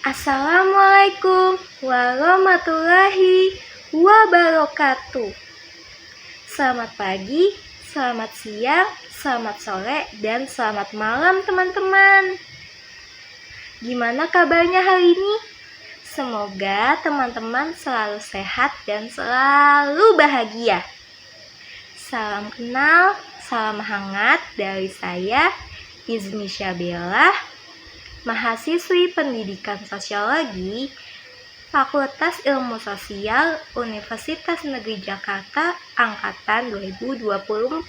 Assalamualaikum warahmatullahi wabarakatuh. Selamat pagi, selamat siang, selamat sore, dan selamat malam teman-teman. Gimana kabarnya hari ini? Semoga teman-teman selalu sehat dan selalu bahagia. Salam kenal, salam hangat dari saya, Izmi Syabela, mahasiswi pendidikan sosiologi, Fakultas Ilmu Sosial Universitas Negeri Jakarta Angkatan 2024.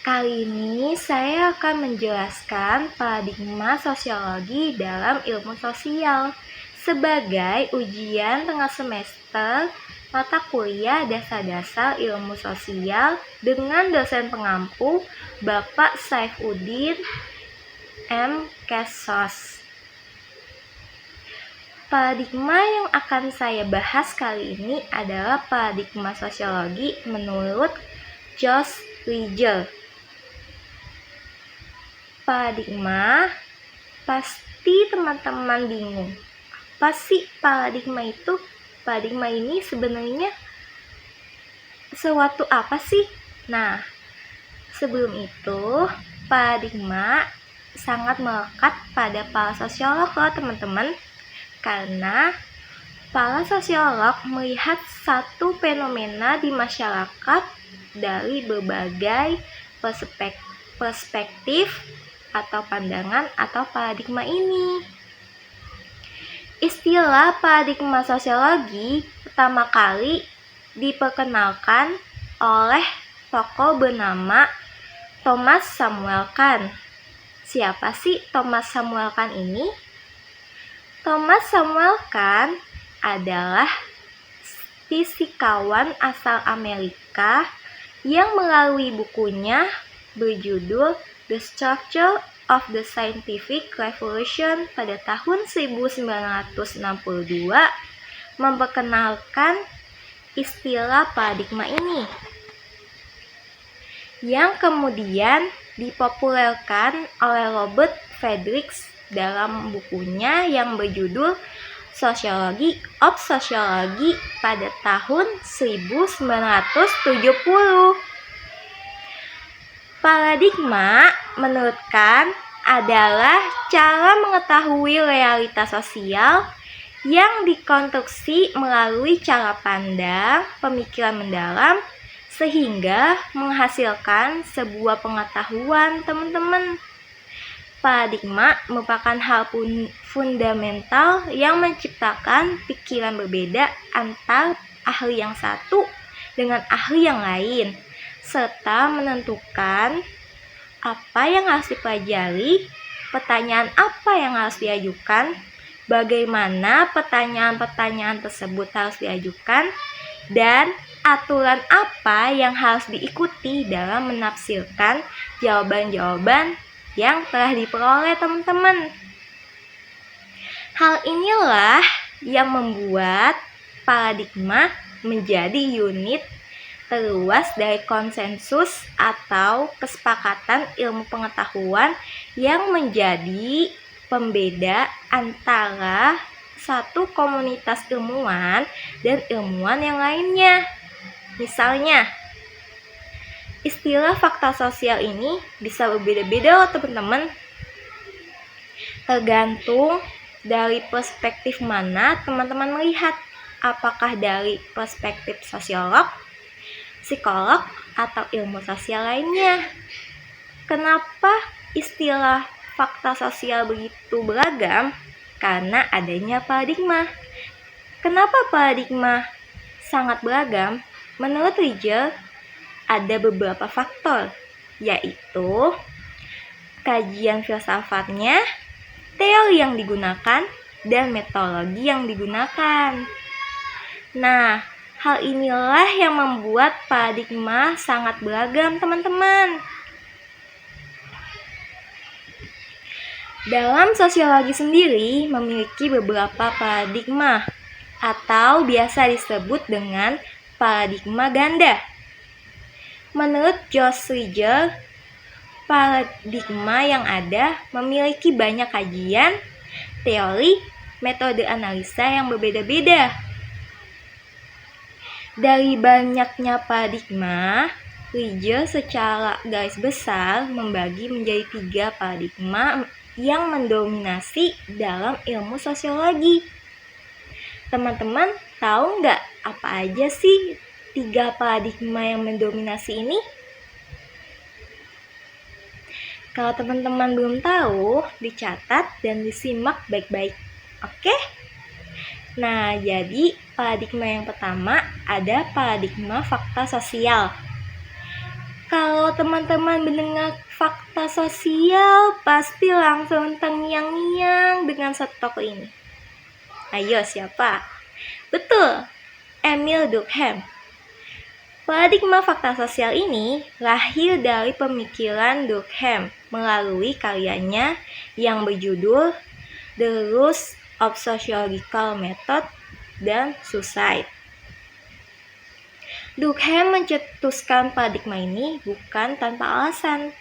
Kali ini saya akan menjelaskan paradigma sosiologi dalam ilmu sosial sebagai ujian tengah semester mata kuliah dasar-dasar ilmu sosial dengan dosen pengampu Bapak Saifuddin M. Kesos. Paradigma yang akan saya bahas kali ini adalah paradigma sosiologi menurut Josh Riegel. Paradigma, pasti teman-teman bingung. Apa sih paradigma itu? Paradigma ini sebenarnya suatu apa sih? Nah, sebelum itu, paradigma sangat melekat pada para sosiolog loh teman-teman, karena para sosiolog melihat satu fenomena di masyarakat dari berbagai perspektif atau pandangan atau paradigma ini. Istilah paradigma sosiologi pertama kali diperkenalkan oleh tokoh bernama Thomas Samuel Kahn. Siapa sih Thomas Samuel Kahn ini? Thomas Samuel Kahn adalah fisikawan asal Amerika yang melalui bukunya berjudul The Structure of the Scientific Revolution pada tahun 1962 memperkenalkan istilah paradigma ini, yang kemudian dipopulerkan oleh Robert Friedrichs dalam bukunya yang berjudul Sociology of Sociology pada tahun 1970. Paradigma menurut Kahn adalah cara mengetahui realitas sosial yang dikonstruksi melalui cara pandang, pemikiran mendalam, sehingga menghasilkan sebuah pengetahuan teman-teman. Paradigma merupakan hal fundamental yang menciptakan pikiran berbeda antar ahli yang satu dengan ahli yang lain, serta menentukan apa yang harus dipelajari, pertanyaan apa yang harus diajukan, bagaimana pertanyaan-pertanyaan tersebut harus diajukan, dan aturan apa yang harus diikuti dalam menafsirkan jawaban-jawaban yang telah diperoleh teman-teman. Hal inilah yang membuat paradigma menjadi unit terluas dari konsensus atau kesepakatan ilmu pengetahuan yang menjadi pembeda antara satu komunitas ilmuwan dan ilmuwan yang lainnya. Misalnya, istilah fakta sosial ini bisa berbeda-beda loh teman-teman. Tergantung dari perspektif mana teman-teman melihat. Apakah dari perspektif sosiolog, psikolog, atau ilmu sosial lainnya. Kenapa istilah fakta sosial begitu beragam? Karena adanya paradigma. Kenapa paradigma sangat beragam? Menurut Riegel, ada beberapa faktor, yaitu kajian filsafatnya, teori yang digunakan, dan metodologi yang digunakan. Nah, hal inilah yang membuat paradigma sangat beragam, teman-teman. Dalam sosiologi sendiri memiliki beberapa paradigma, atau biasa disebut dengan paradigma ganda. Menurut Josh Riegel, paradigma yang ada memiliki banyak kajian teori metode analisa yang berbeda-beda. Dari banyaknya paradigma, Rijel secara garis besar membagi menjadi 3 paradigma yang mendominasi dalam ilmu sosiologi. Teman-teman tahu nggak apa aja sih 3 paradigma yang mendominasi ini? Kalau teman-teman belum tahu, dicatat dan disimak baik-baik. Oke? Nah, jadi paradigma yang pertama ada paradigma fakta sosial. Kalau teman-teman mendengar fakta sosial, pasti langsung terngiang-ngiang dengan satu tokoh ini. Ayo, siapa? Betul, Emile Durkheim. Paradigma fakta sosial ini lahir dari pemikiran Durkheim melalui karyanya yang berjudul The Rules of Sociological Method dan Suicide. Durkheim mencetuskan paradigma ini bukan tanpa alasan,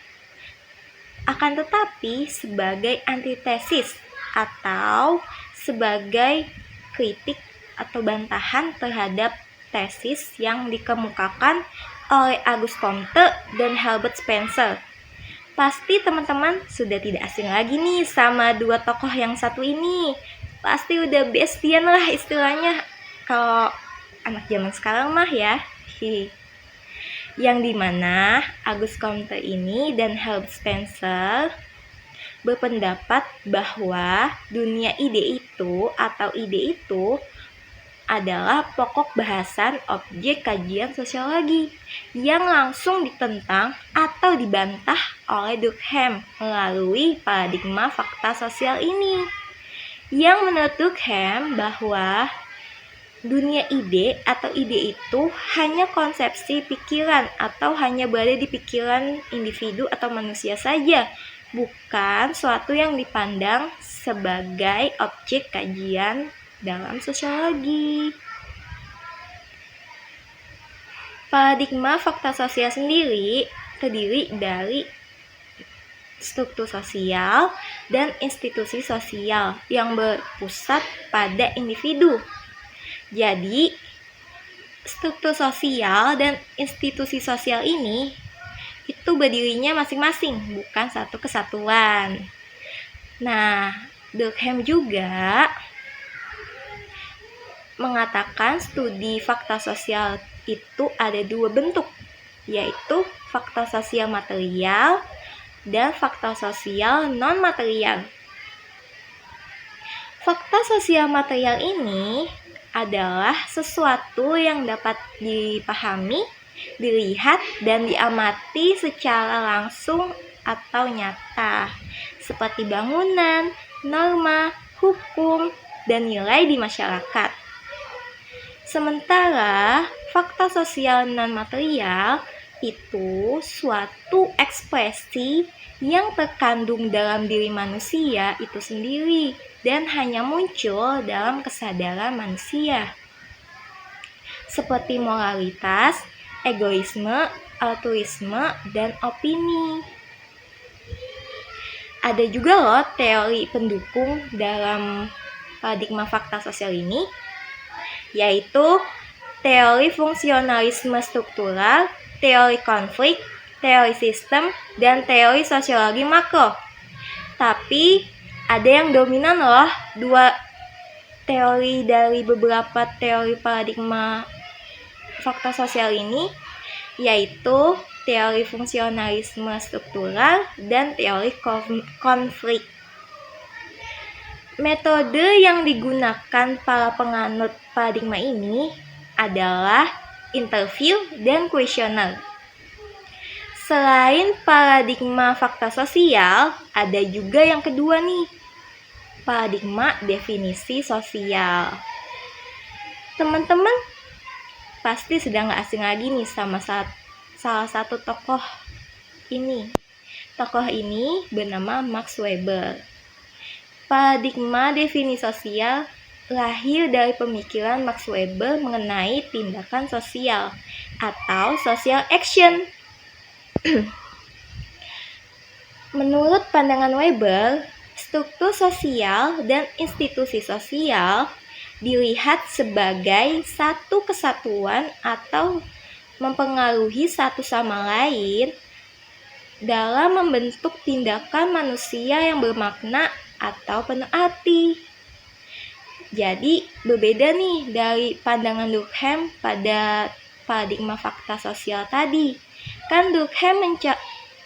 akan tetapi sebagai antitesis atau sebagai kritik atau bantahan terhadap tesis yang dikemukakan oleh Auguste Comte dan Herbert Spencer. Pasti teman-teman sudah tidak asing lagi nih sama 2 tokoh yang satu ini. Pasti udah bestian lah istilahnya kalau anak zaman sekarang mah ya. Yang dimana Auguste Comte ini dan Herbert Spencer berpendapat bahwa dunia ide itu adalah pokok bahasan objek kajian sosiologi yang langsung ditentang atau dibantah oleh Durkheim melalui paradigma fakta sosial ini. Yang menurut Durkheim bahwa dunia ide atau ide itu hanya konsepsi pikiran atau hanya berada di pikiran individu atau manusia saja, bukan suatu yang dipandang sebagai objek kajian dalam sosiologi. Paradigma fakta sosial sendiri terdiri dari struktur sosial dan institusi sosial yang berpusat pada individu. Jadi, struktur sosial dan institusi sosial ini itu berdirinya masing-masing, bukan satu kesatuan. Nah, Durkheim juga mengatakan studi fakta sosial itu ada 2 bentuk, yaitu fakta sosial material dan fakta sosial non-material. Fakta sosial material ini adalah sesuatu yang dapat dipahami, dilihat, dan diamati secara langsung atau nyata, seperti bangunan, norma, hukum, dan nilai di masyarakat. Sementara fakta sosial non-material itu suatu ekspresi yang terkandung dalam diri manusia itu sendiri dan hanya muncul dalam kesadaran manusia, seperti moralitas, egoisme, altruisme, dan opini. Ada juga loh teori pendukung dalam paradigma fakta sosial ini, yaitu teori fungsionalisme struktural, teori konflik, teori sistem, dan teori sosiologi makro. Tapi ada yang dominan loh 2 teori dari beberapa teori paradigma fakta sosial ini, yaitu teori fungsionalisme struktural dan teori konflik. Metode yang digunakan para penganut paradigma ini adalah interview dan kuesioner. Selain paradigma fakta sosial, ada juga yang kedua nih, paradigma definisi sosial. Teman-teman pasti sudah gak asing lagi nih sama salah satu tokoh ini. Tokoh ini bernama Max Weber. Paradigma definisi sosial lahir dari pemikiran Max Weber mengenai tindakan sosial atau social action. Menurut pandangan Weber, struktur sosial dan institusi sosial dilihat sebagai satu kesatuan atau mempengaruhi satu sama lain dalam membentuk tindakan manusia yang bermakna atau penuh arti. Jadi berbeda nih dari pandangan Durkheim pada paradigma fakta sosial tadi. Kan Durkheim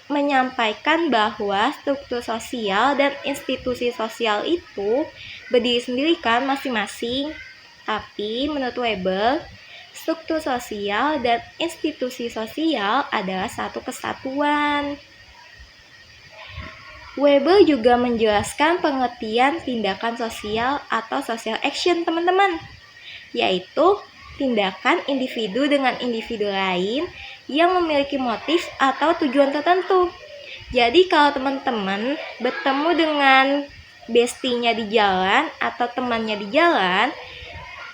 menyampaikan bahwa struktur sosial dan institusi sosial itu berdiri sendiri kan masing-masing. Tapi menurut Weber, struktur sosial dan institusi sosial adalah satu kesatuan. Weber juga menjelaskan pengertian tindakan sosial atau social action, teman-teman, yaitu tindakan individu dengan individu lain yang memiliki motif atau tujuan tertentu. Jadi kalau teman-teman bertemu dengan bestinya di jalan atau temannya di jalan,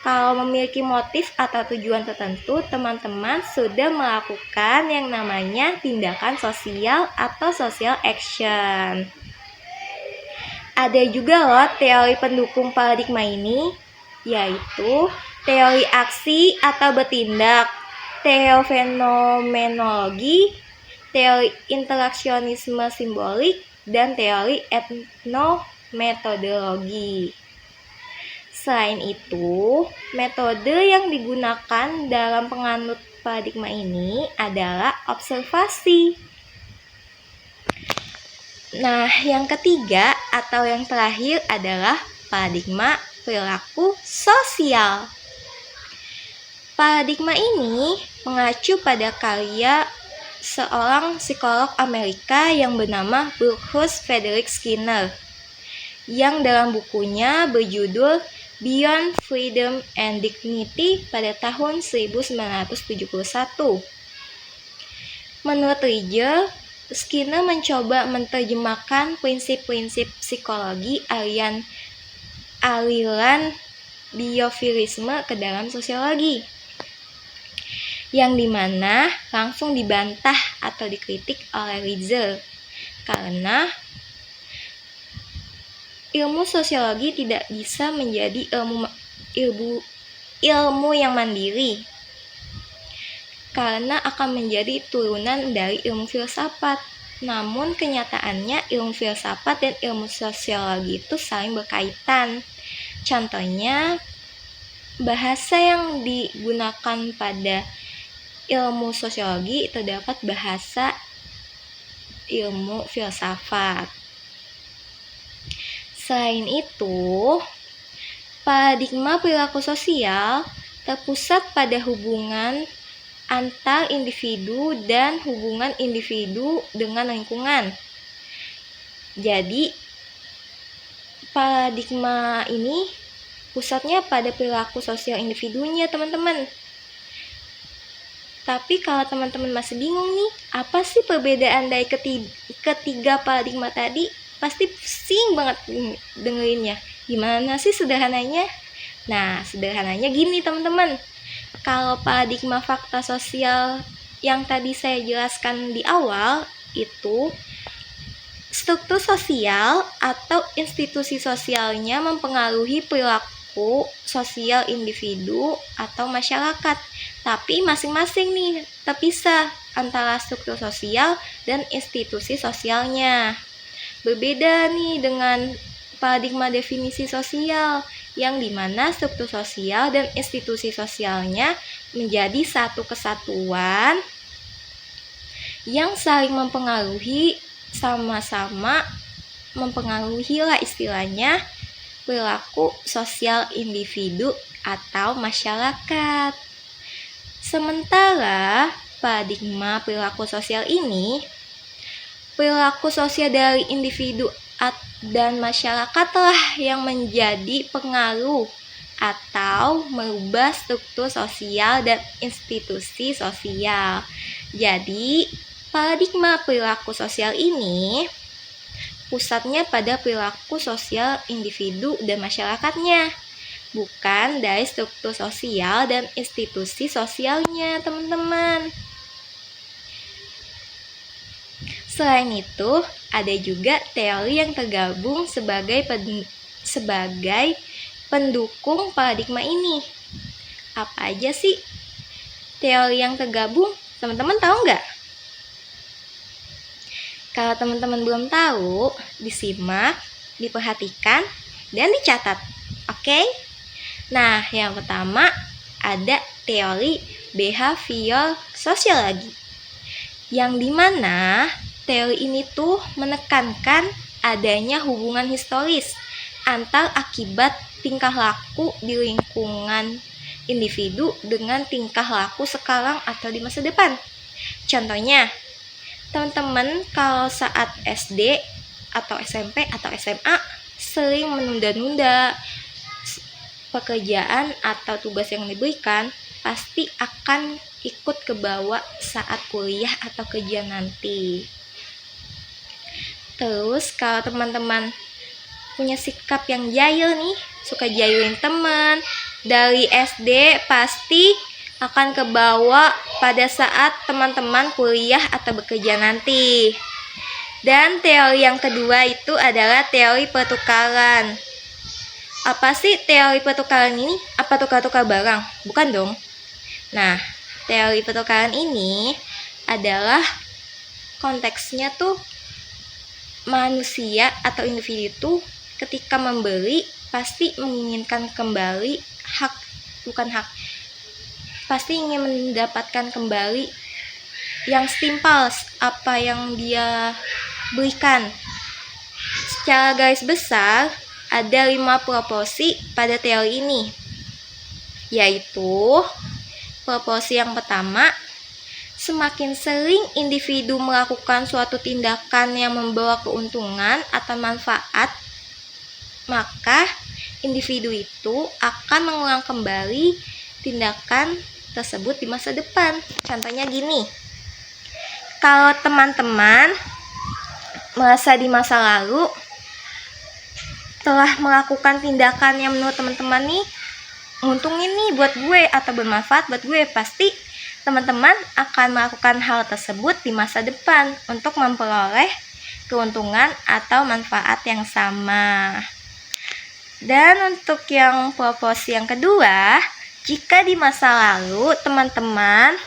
kalau memiliki motif atau tujuan tertentu, teman-teman sudah melakukan yang namanya tindakan sosial atau social action. Ada juga loh teori pendukung paradigma ini, yaitu teori aksi atau bertindak, teori fenomenologi, teori interaksionisme simbolik, dan teori etnometodologi. Selain itu, metode yang digunakan dalam penganut paradigma ini adalah observasi. Nah, yang ketiga atau yang terakhir adalah paradigma perilaku sosial. Paradigma ini mengacu pada karya seorang psikolog Amerika yang bernama Bruce Frederick Skinner, yang dalam bukunya berjudul Beyond Freedom and Dignity pada tahun 1971. Menurut Riegel, Skinner mencoba menerjemahkan prinsip-prinsip psikologi aliran behaviorisme ke dalam sosiologi, yang dimana langsung dibantah atau dikritik oleh Riegel karena ilmu sosiologi tidak bisa menjadi ilmu yang mandiri karena akan menjadi turunan dari ilmu filsafat. Namun kenyataannya ilmu filsafat dan ilmu sosiologi itu saling berkaitan. Contohnya, bahasa yang digunakan pada ilmu sosiologi terdapat bahasa ilmu filsafat. Selain itu, paradigma perilaku sosial terpusat pada hubungan antar individu dan hubungan individu dengan lingkungan. Jadi, paradigma ini pusatnya pada perilaku sosial individunya, teman-teman. Tapi kalau teman-teman masih bingung nih, apa sih perbedaan dari ketiga paradigma tadi? Pasti pusing banget dengerinnya. Gimana sih sederhananya? Nah, sederhananya gini teman-teman. Kalau paradigma fakta sosial yang tadi saya jelaskan di awal, itu struktur sosial atau institusi sosialnya mempengaruhi perilaku sosial individu atau masyarakat. Tapi masing-masing nih terpisah antara struktur sosial dan institusi sosialnya. Berbeda nih dengan paradigma definisi sosial, yang dimana struktur sosial dan institusi sosialnya menjadi satu kesatuan yang saling mempengaruhi, sama-sama mempengaruhi lah istilahnya perilaku sosial individu atau masyarakat. Sementara paradigma perilaku sosial ini, perilaku sosial dari individu dan masyarakatlah yang menjadi pengaruh atau merubah struktur sosial dan institusi sosial. Jadi, paradigma perilaku sosial ini pusatnya pada perilaku sosial individu dan masyarakatnya, bukan dari struktur sosial dan institusi sosialnya, teman-teman. Selain itu, ada juga teori yang tergabung sebagai pendukung paradigma ini. Apa aja sih teori yang tergabung? Teman-teman tahu nggak? Kalau teman-teman belum tahu, disimak, diperhatikan, dan dicatat. Oke? Nah, yang pertama ada teori behavior sosiologi, yang dimana teori ini tuh menekankan adanya hubungan historis antar akibat tingkah laku di lingkungan individu dengan tingkah laku sekarang atau di masa depan. Contohnya, teman-teman kalau saat SD atau SMP atau SMA sering menunda-nunda pekerjaan atau tugas yang diberikan, pasti akan ikut ke bawah saat kuliah atau kerja nanti. Terus kalau teman-teman punya sikap yang jahil nih, suka jahilin teman, dari SD pasti akan ke bawah pada saat teman-teman kuliah atau bekerja nanti. Dan teori yang kedua itu adalah teori pertukaran. Apa sih teori pertukaran ini? Apa tukar-tukar barang? Bukan dong. Nah, teori pertukaran ini adalah konteksnya tuh manusia atau individu itu ketika membeli pasti menginginkan kembali pasti ingin mendapatkan kembali yang setimpal apa yang dia berikan. Secara garis besar ada 5 proporsi pada teori ini, yaitu proporsi yang pertama, semakin sering individu melakukan suatu tindakan yang membawa keuntungan atau manfaat, maka individu itu akan mengulang kembali tindakan tersebut di masa depan. Contohnya gini, kalau teman-teman merasa di masa lalu telah melakukan tindakan yang menurut teman-teman nih nguntungin nih buat gue atau bermanfaat buat gue, pasti teman-teman akan melakukan hal tersebut di masa depan untuk memperoleh keuntungan atau manfaat yang sama. Dan untuk yang proporsi yang kedua, jika di masa lalu teman-teman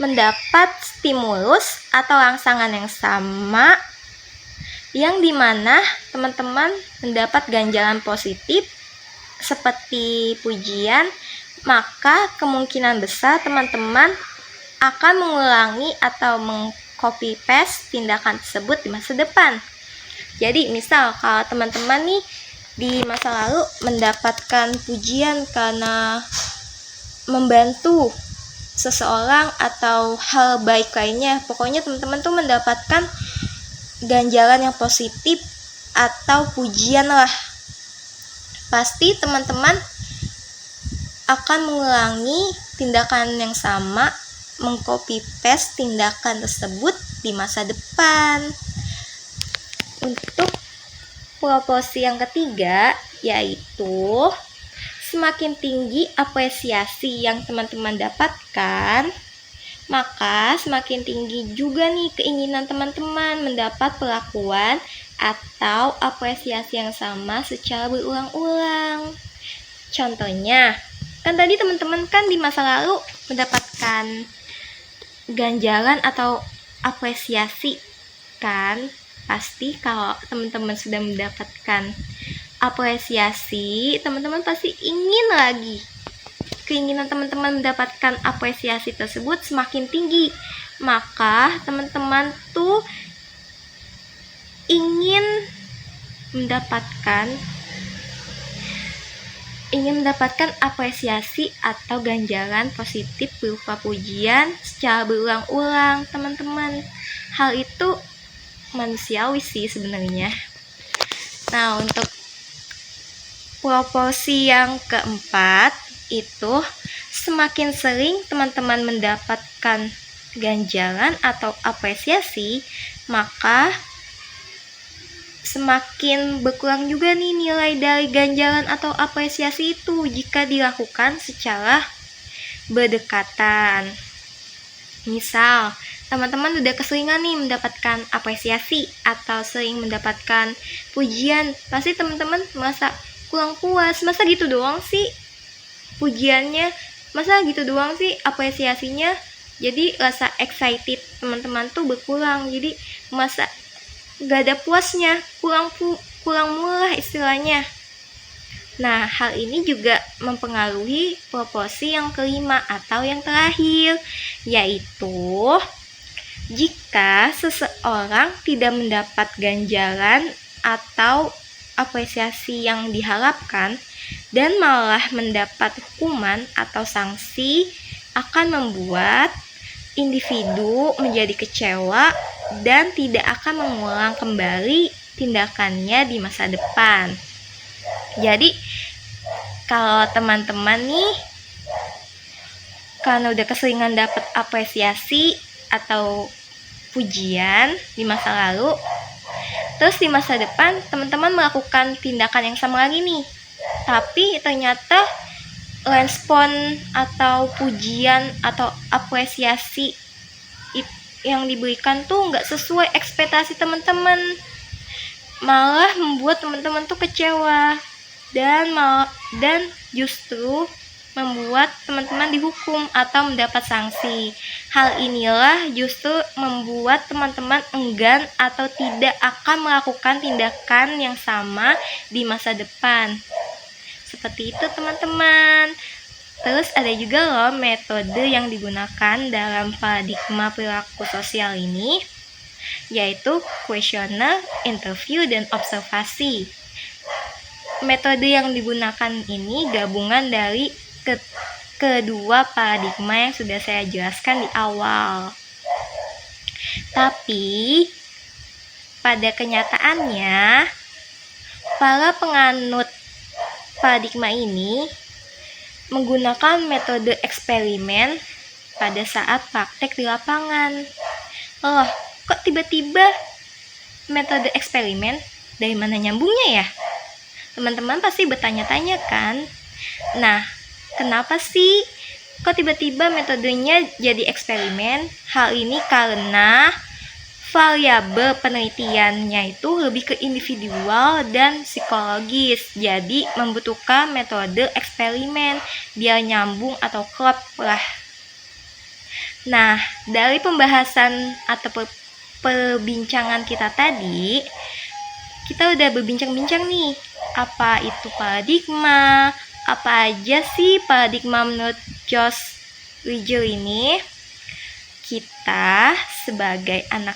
mendapat stimulus atau rangsangan yang sama, yang dimana teman-teman mendapat ganjalan positif seperti pujian, maka kemungkinan besar teman-teman akan mengulangi atau meng-copy paste tindakan tersebut di masa depan. Jadi misal kalau teman-teman nih di masa lalu mendapatkan pujian karena membantu seseorang atau hal baik lainnya, pokoknya teman-teman tuh mendapatkan ganjaran yang positif atau pujian lah, pasti teman-teman akan mengulangi tindakan yang sama, meng-copy paste tindakan tersebut di masa depan. Untuk proporsi yang ketiga, yaitu semakin tinggi apresiasi yang teman-teman dapatkan, maka semakin tinggi juga nih keinginan teman-teman mendapat perlakuan atau apresiasi yang sama secara berulang-ulang. Contohnya, kan tadi teman-teman kan di masa lalu mendapatkan ganjaran atau apresiasi kan? Pasti kalau teman-teman sudah mendapatkan apresiasi, teman-teman pasti ingin lagi. Keinginan teman-teman mendapatkan apresiasi tersebut semakin tinggi, maka teman-teman tuh ingin mendapatkan apresiasi atau ganjaran positif berupa pujian secara berulang-ulang, teman-teman. Hal itu manusiawi sih sebenarnya. Nah, untuk proporsi yang keempat itu semakin sering teman-teman mendapatkan ganjaran atau apresiasi, maka semakin berkurang juga nih nilai dari ganjaran atau apresiasi itu jika dilakukan secara berdekatan. Misal, teman-teman udah keseringan nih mendapatkan apresiasi atau sering mendapatkan pujian, pasti teman-teman merasa kurang puas. Masa gitu doang sih pujiannya? Masa gitu doang sih apresiasinya? Jadi rasa excited teman-teman tuh berkurang. Jadi masa gak ada puasnya, kurang murah istilahnya. Nah, hal ini juga mempengaruhi proporsi yang kelima atau yang terakhir, yaitu jika seseorang tidak mendapat ganjaran atau apresiasi yang diharapkan dan malah mendapat hukuman atau sanksi, akan membuat individu menjadi kecewa dan tidak akan mengulang kembali tindakannya di masa depan. Jadi kalau teman-teman nih karena udah keseringan dapat apresiasi atau pujian di masa lalu, terus di masa depan teman-teman melakukan tindakan yang sama lagi nih, tapi ternyata respon atau pujian atau apresiasi yang diberikan tuh nggak sesuai ekspektasi teman-teman, malah membuat teman-teman tuh kecewa dan justru membuat teman-teman dihukum atau mendapat sanksi. Hal inilah justru membuat teman-teman enggan atau tidak akan melakukan tindakan yang sama di masa depan. Seperti itu teman-teman. Terus ada juga loh metode yang digunakan dalam paradigma perilaku sosial ini, yaitu kuesioner, interview, dan observasi. Metode yang digunakan ini gabungan dari kedua paradigma yang sudah saya jelaskan di awal. Tapi pada kenyataannya para penganut paradigma ini menggunakan metode eksperimen pada saat praktek di lapangan. Loh, kok tiba-tiba metode eksperimen? Dari mana nyambungnya ya? Teman-teman pasti bertanya-tanya kan? Nah, kenapa sih kok tiba-tiba metodenya jadi eksperimen? Hal ini karena variabel penelitiannya itu lebih ke individual dan psikologis. Jadi membutuhkan metode eksperimen biar nyambung atau klop lah. Nah, dari pembahasan atau perbincangan kita tadi, kita udah berbincang-bincang nih, apa itu paradigma, apa aja sih paradigma menurut Josh Wijel ini. Kita sebagai anak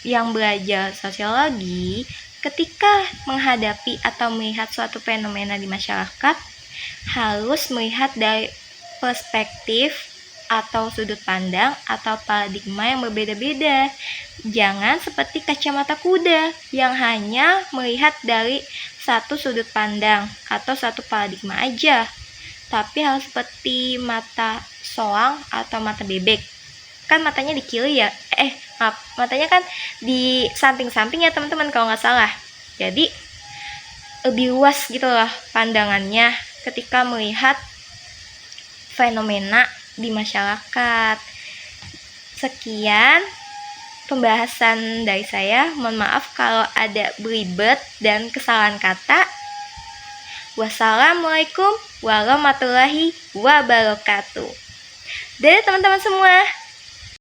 yang belajar sosiologi, ketika menghadapi atau melihat suatu fenomena di masyarakat, harus melihat dari perspektif atau sudut pandang atau paradigma yang berbeda-beda. Jangan seperti kacamata kuda yang hanya melihat dari satu sudut pandang atau satu paradigma aja, tapi harus seperti mata soang atau mata bebek. Kan matanya di kiri ya, matanya kan di samping-samping ya teman-teman kalau nggak salah. Jadi lebih luas gitu loh pandangannya ketika melihat fenomena di masyarakat. Sekian pembahasan dari saya. Mohon maaf kalau ada belibet dan kesalahan kata. Wassalamualaikum warahmatullahi wabarakatuh. Dadah teman-teman semua.